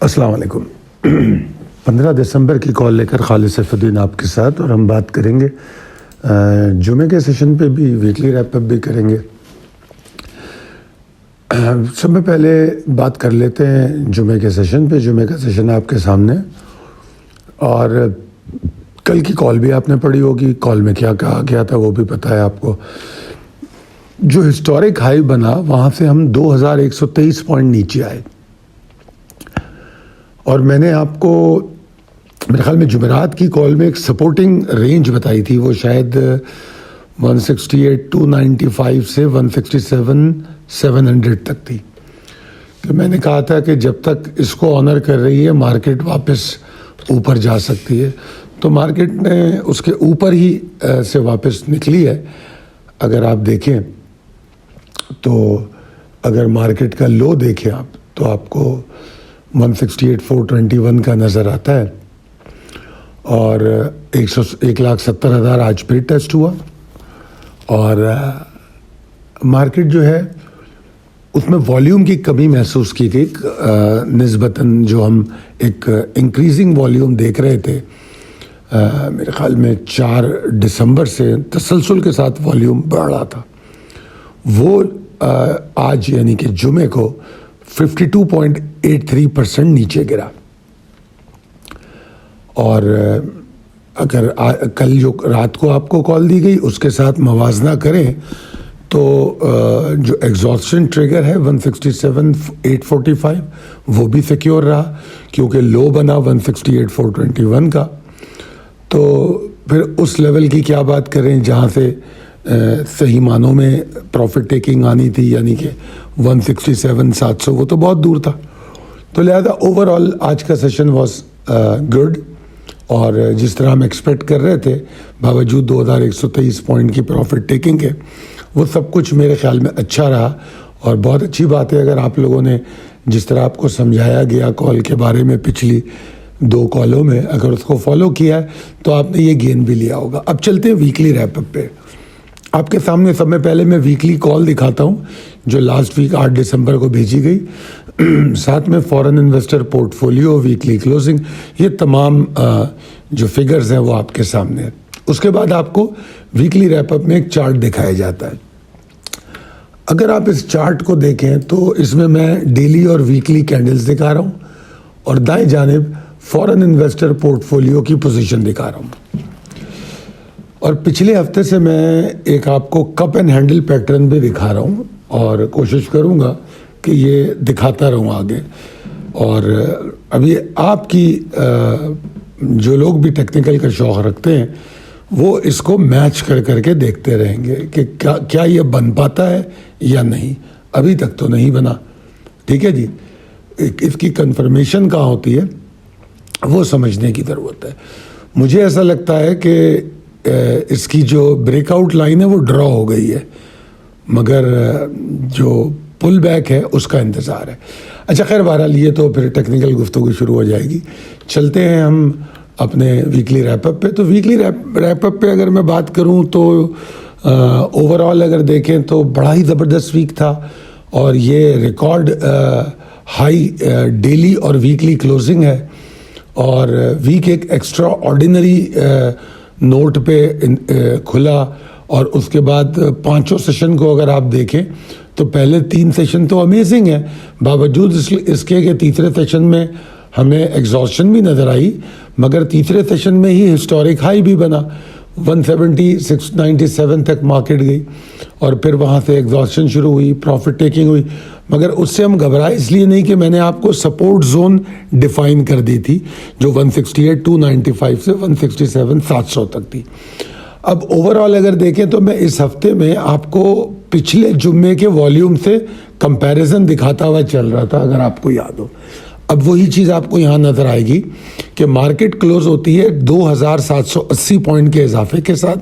अस्सलाम वालेकुम। 15 दिसंबर की कॉल लेकर खालिद सैफुद्दीन आपके साथ, और हम बात करेंगे जुमे के सेशन पे भी, वीकली रैप अप भी करेंगे। सबसे पहले बात कर लेते हैं जुमे के सेशन पे। जुमे का सेशन आपके सामने, और कल की कॉल भी आपने पढ़ी होगी। कॉल में क्या कहा गया था वो भी पता है आपको। जो हिस्टोरिक हाई बना वहाँ से हम 2123 पॉइंट नीचे आए, और मैंने आपको मेरे ख्याल में जुमेरात की कॉल में एक सपोर्टिंग रेंज बताई थी, वो शायद 168,295 से 167,700 तक थी। तो मैंने कहा था कि जब तक इसको ऑनर कर रही है मार्केट वापस ऊपर जा सकती है। तो मार्केट ने उसके ऊपर ही से वापस निकली है। अगर आप देखें तो अगर मार्केट का लो देखें आप, तो आपको 168,421 का नज़र आता है, और 1,70,000 आज फिर टेस्ट हुआ। और मार्केट जो है उसमें वॉल्यूम की कमी महसूस की गई निस्बतन। जो हम एक इंक्रीजिंग वॉल्यूम देख रहे थे, मेरे ख्याल में 4 दिसंबर से तसलसल के साथ वॉल्यूम बढ़ रहा था, वो आज यानी कि जुमे को 52.83% नीचे गिरा। और अगर कल जो रात को आपको कॉल दी गई उसके साथ मवाजना करें तो जो एग्जॉस्शन ट्रिगर है 167,845 वो भी सिक्योर रहा, क्योंकि लो बना 168,421 का। तो फिर उस लेवल की क्या बात करें जहाँ से सही मानों में प्रॉफिट टेकिंग आनी थी, यानी कि 167,700, वो तो बहुत दूर था। तो लिहाजा ओवरऑल आज का सेशन वॉज गुड, और जिस तरह हम एक्सपेक्ट कर रहे थे बावजूद 2123 पॉइंट की प्रॉफिट टेकिंग के, वो सब कुछ मेरे ख्याल में अच्छा रहा। और बहुत अच्छी बात है, अगर आप लोगों ने जिस तरह आपको समझाया गया कॉल के बारे में पिछली 2 कॉलों में, अगर उसको फॉलो किया है तो आपने ये गेन भी लिया होगा। अब चलते हैं वीकली रैपअप पे। आपके सामने सब में पहले मैं वीकली कॉल दिखाता हूँ जो लास्ट वीक 8 दिसंबर को भेजी गई, साथ में foreign investor portfolio, weekly closing, ये तमाम जो फिगर्स हैं वो आपके सामने है। उसके बाद आपको वीकली रैपअप में एक चार्ट दिखाया जाता है। अगर आप इस चार्ट को देखें तो इसमें मैं डेली और वीकली कैंडल्स दिखा रहा हूँ, और दाएं जानिब फॉरेन इन्वेस्टर पोर्टफोलियो की पोजीशन दिखा रहा हूँ। और पिछले हफ्ते से मैं एक आपको कप एंड हैंडल पैटर्न भी दिखा रहा हूँ, और कोशिश करूँगा कि ये दिखाता रहूँ आगे। और अभी आपकी जो लोग भी टेक्निकल का शौक़ रखते हैं वो इसको मैच कर करके देखते रहेंगे कि क्या ये बन पाता है या नहीं। अभी तक तो नहीं बना, ठीक है जी। इसकी कंफर्मेशन कहाँ होती है वो समझने की ज़रूरत है। मुझे ऐसा लगता है कि इसकी जो ब्रेकआउट लाइन है वो ड्रॉ हो गई है, मगर जो पुल बैक है उसका इंतज़ार है। अच्छा खैर, बहरहाल ये तो फिर टेक्निकल गुफ्तगू शुरू हो जाएगी। चलते हैं हम अपने वीकली रैपअप पे। तो वीकली रैपअप पे अगर मैं बात करूं तो ओवरऑल अगर देखें तो बड़ा ही ज़बरदस्त वीक था, और ये रिकॉर्ड हाई डेली और वीकली क्लोजिंग है। और वीक एक एक्स्ट्रा ऑर्डिनरी नोट पे खुला, और उसके बाद 5 सेशन को अगर आप देखें तो पहले 3 सेशन तो अमेजिंग है, बावजूद इसके कि तीसरे सेशन में हमें एग्जॉस्शन भी नज़र आई, मगर तीसरे सेशन में ही हिस्टोरिक हाई भी बना। 170,697 तक मार्केट गई, और फिर वहाँ से एग्जॉस्शन शुरू हुई, प्रॉफिट टेकिंग हुई। मगर उससे हम घबराए इसलिए नहीं कि मैंने आपको सपोर्ट जोन डिफाइन कर दी थी जो 168,295 से 167,700 तक थी। अब ओवरऑल अगर देखें तो मैं इस हफ्ते में आपको पिछले जुम्मे के वॉल्यूम से कंपैरिजन दिखाता हुआ चल रहा था, अगर आपको याद हो। अब वही चीज़ आपको यहाँ नज़र आएगी कि मार्केट क्लोज होती है 2,780 पॉइंट के इजाफे के साथ,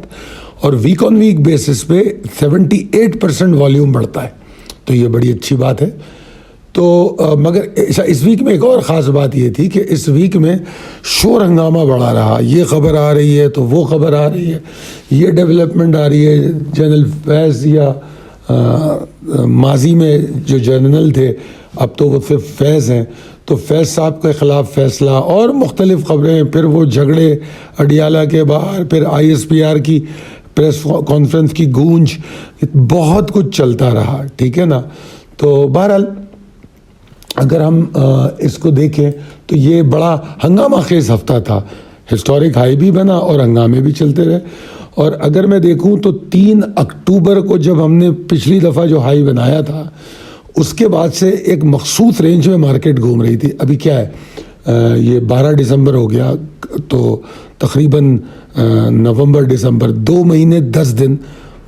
और वीक ऑन वीक बेसिस पे 78% वॉल्यूम बढ़ता है। तो ये बड़ी अच्छी बात है। तो मगर इस वीक में एक और ख़ास बात ये थी कि इस वीक में शोर हंगामा बढ़ा रहा। ये ख़बर आ रही है तो वो ख़बर आ रही है, ये डेवलपमेंट आ रही है। जनरल फैज़ या माजी में जो जर्नल थे अब तो वो सिर्फ फैज़ हैं, तो फैज़ साहब के ख़िलाफ़ फैसला और मुख्तलिफ़ ख़बरें, फिर वो झगड़े अडियाला के बाहर, फिर ISPR की प्रेस कॉन्फ्रेंस की गूंज, बहुत कुछ चलता रहा, ठीक है ना। तो बहरहाल अगर हम इसको देखें तो ये बड़ा हंगामा खेज़ हफ्ता था, हिस्टोरिक हाई भी बना और हंगामे भी चलते रहे। और अगर मैं देखूं तो 3 अक्टूबर को जब हमने पिछली दफ़ा जो हाई बनाया था, उसके बाद से एक मखसूस रेंज में मार्केट घूम रही थी। अभी क्या है, ये 12 दिसंबर हो गया, तो तकरीबन नवंबर दिसंबर 2 महीने 10 दिन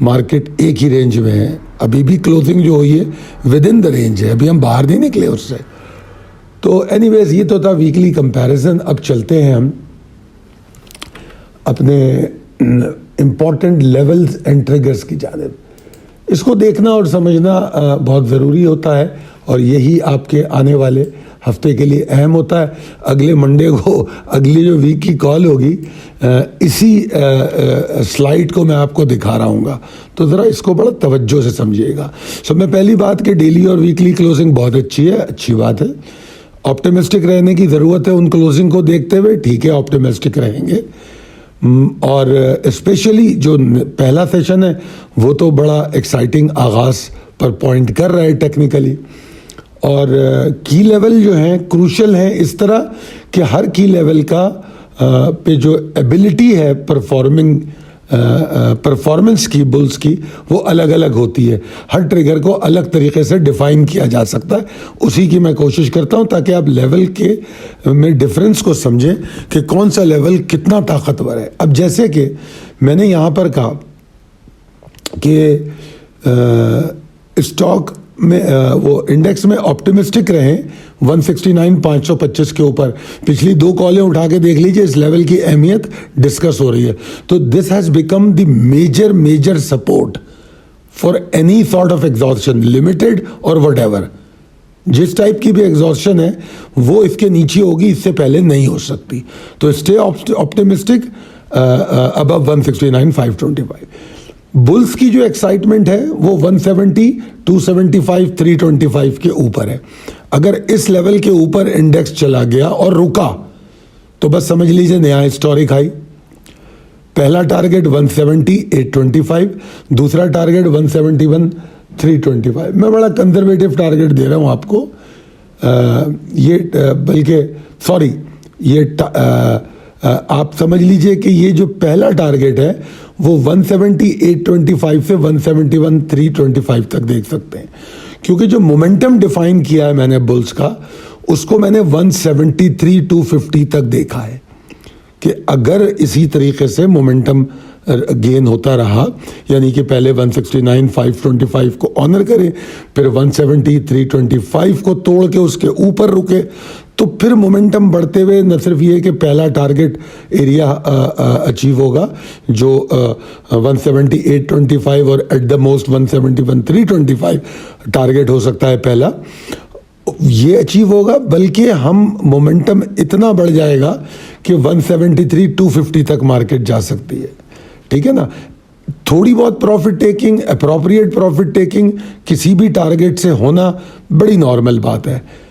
मार्केट एक ही रेंज में है। अभी भी क्लोजिंग जो हुई है विद इन द रेंज है, अभी हम बाहर नहीं निकले उससे। तो एनीवेज ये तो था वीकली कंपैरिजन। अब चलते हैं हम अपने इम्पॉर्टेंट लेवल्स एंड ट्रिगर्स की जानिब। इसको देखना और समझना बहुत ज़रूरी होता है, और यही आपके आने वाले हफ्ते के लिए अहम होता है। अगले मंडे को अगली जो वीक की कॉल होगी, इसी स्लाइड को मैं आपको दिखा रहा हूँगा, तो ज़रा इसको बड़ा तवज्जो से समझिएगा। मैं पहली बात कि डेली और वीकली क्लोजिंग बहुत अच्छी है, अच्छी बात है। ऑप्टिमिस्टिक रहने की ज़रूरत है उन क्लोजिंग को देखते हुए, ठीक है, ऑप्टिमिस्टिक रहेंगे। और स्पेशली जो पहला सेशन है वो तो बड़ा एक्साइटिंग आगाज़ पर पॉइंट कर रहा है टेक्निकली, और की लेवल जो हैं क्रूशल हैं इस तरह कि हर की लेवल का पे जो एबिलिटी है परफॉर्मेंस की बुल्स की, वो अलग अलग होती है। हर ट्रिगर को अलग तरीके से डिफाइन किया जा सकता है, उसी की मैं कोशिश करता हूं ताकि आप लेवल के में डिफरेंस को समझें कि कौन सा लेवल कितना ताकतवर है। अब जैसे कि मैंने यहाँ पर कहा कि स्टॉक में वो इंडेक्स में ऑप्टिमिस्टिक रहें 169,525 के ऊपर। पिछली 2 कॉलें उठा के देख लीजिए, इस लेवल की अहमियत डिस्कस हो रही है। तो this has become the major support for any sort of exhaustion, limited और व्हाटएवर। जिस टाइप की भी एग्जॉस्शन है वो इसके नीचे होगी, इससे पहले नहीं हो सकती। तो स्टे ऑप्टिमिस्टिक अबव 169,525। बुल्स की जो एक्साइटमेंट है वो 170, 275, 325 के ऊपर है। अगर इस लेवल के ऊपर इंडेक्स चला गया और रुका तो बस समझ लीजिए नया हिस्टोरिक हाई। पहला टारगेट 170, 825, दूसरा टारगेट 171, 325। मैं बड़ा कंजर्वेटिव टारगेट दे रहा हूं आपको, बल्कि सॉरी, आप समझ लीजिए कि ये जो पहला टारगेट है वो 170, 825 से 171, 325 तक देख सकते हैं, क्योंकि जो मोमेंटम डिफाइन किया है मैंने बुल्स का, उसको मैंने 173, 250 तक देखा है कि अगर इसी तरीके से मोमेंटम गेन होता रहा, यानी कि पहले 169, 525 को ऑनर करें, फिर 170, 325 को तोड़ के उसके ऊपर रुके, तो फिर मोमेंटम बढ़ते हुए न सिर्फ ये कि पहला टारगेट एरिया अचीव होगा जो 170, 825 और एट द मोस्ट 171, 325 टारगेट हो सकता है पहला, ये अचीव होगा, बल्कि हम मोमेंटम इतना बढ़ जाएगा कि 173, 250 तक मार्केट जा सकती है, ठीक है ना। थोड़ी बहुत profit taking, appropriate profit taking किसी भी टारगेट से होना बड़ी नॉर्मल बात है।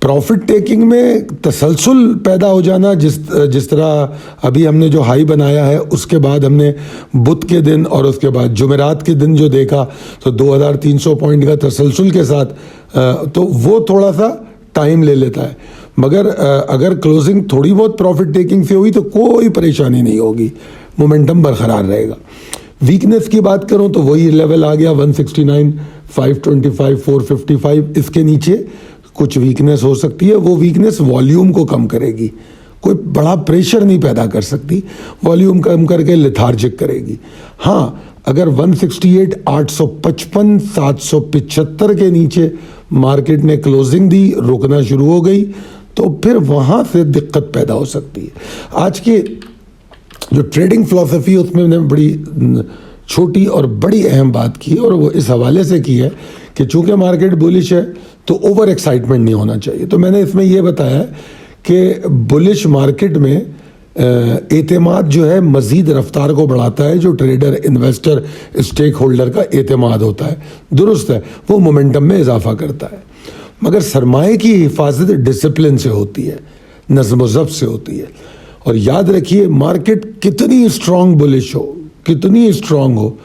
प्रॉफिट टेकिंग में तसलसल पैदा हो जाना, जिस तरह अभी हमने जो हाई बनाया है उसके बाद हमने बुध के दिन और उसके बाद जुमेरात के दिन जो देखा, तो 2300 पॉइंट का तसलसल के साथ, तो वो थोड़ा सा टाइम ले लेता है। मगर अगर क्लोजिंग थोड़ी बहुत प्रॉफिट टेकिंग से हुई तो कोई परेशानी नहीं होगी, मोमेंटम बरकरार रहेगा। वीकनेस की बात करूं तो वही लेवल आ गया 169, 525, 455। इसके नीचे कुछ वीकनेस हो सकती है, वो वीकनेस वॉल्यूम को कम करेगी, कोई बड़ा प्रेशर नहीं पैदा कर सकती, वॉल्यूम कम करके लेथार्जिक करेगी। हाँ, अगर 168, 855, 775 के नीचे मार्केट ने क्लोजिंग दी, रुकना शुरू हो गई, तो फिर वहाँ से दिक्कत पैदा हो सकती है। आज के जो ट्रेडिंग फिलॉसफी है उसमें मैंने बड़ी छोटी और बड़ी अहम बात की, और वो इस हवाले से की है कि चूंकि मार्केट बुलिश है तो ओवर एक्साइटमेंट नहीं होना चाहिए। तो मैंने इसमें यह बताया कि बुलिश मार्केट में एतमाद जो है मज़ीद रफ्तार को बढ़ाता है, जो ट्रेडर, इन्वेस्टर, स्टेक होल्डर का एतमाद होता है, दुरुस्त है, वो मोमेंटम में इजाफा करता है। मगर सरमाए की हिफाजत डिसिप्लिन से होती है, नज़्म ज़ब्त से होती है। और याद रखिए, मार्केट कितनी स्ट्रांग बुलिश हो, कितनी स्ट्रांग हो,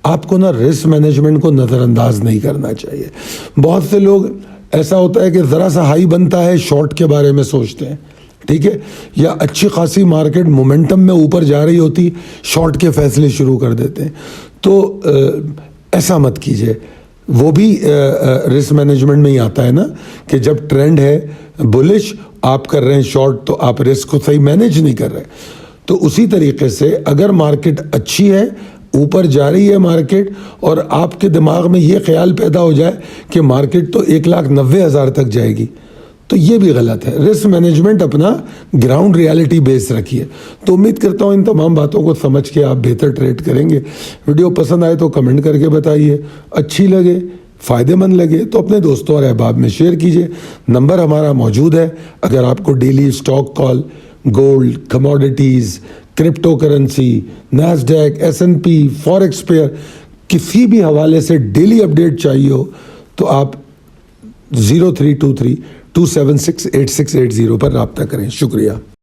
आपको ना रिस्क मैनेजमेंट को नज़रअंदाज नहीं करना चाहिए। बहुत से लोग, ऐसा होता है कि ज़रा सा हाई बनता है, शॉर्ट के बारे में सोचते हैं, ठीक है, या अच्छी खासी मार्केट मोमेंटम में ऊपर जा रही होती, शॉर्ट के फैसले शुरू कर देते हैं। तो ऐसा मत कीजिए। वो भी रिस्क मैनेजमेंट में ही आता है ना, कि जब ट्रेंड है बुलिश, आप कर रहे हैं शॉर्ट, तो आप रिस्क को सही मैनेज नहीं कर रहे। तो उसी तरीके से अगर मार्केट अच्छी है, ऊपर जा रही है मार्केट, और आपके दिमाग में ये ख्याल पैदा हो जाए कि मार्केट तो 1,90,000 तक जाएगी, तो ये भी गलत है। रिस्क मैनेजमेंट अपना ग्राउंड रियलिटी बेस रखिए। तो उम्मीद करता हूँ इन तमाम बातों को समझ के आप बेहतर ट्रेड करेंगे। वीडियो पसंद आए तो कमेंट करके बताइए, अच्छी लगे, फ़ायदेमंद लगे तो अपने दोस्तों और अहबाब में शेयर कीजिए। नंबर हमारा मौजूद है। अगर आपको daily stock call, gold, commodities, crypto currency, Nasdaq, S&P, forex pair, किसी भी हवाले से डेली अपडेट चाहिए हो तो आप 0323 276 8680 पर रब्ता करें। शुक्रिया।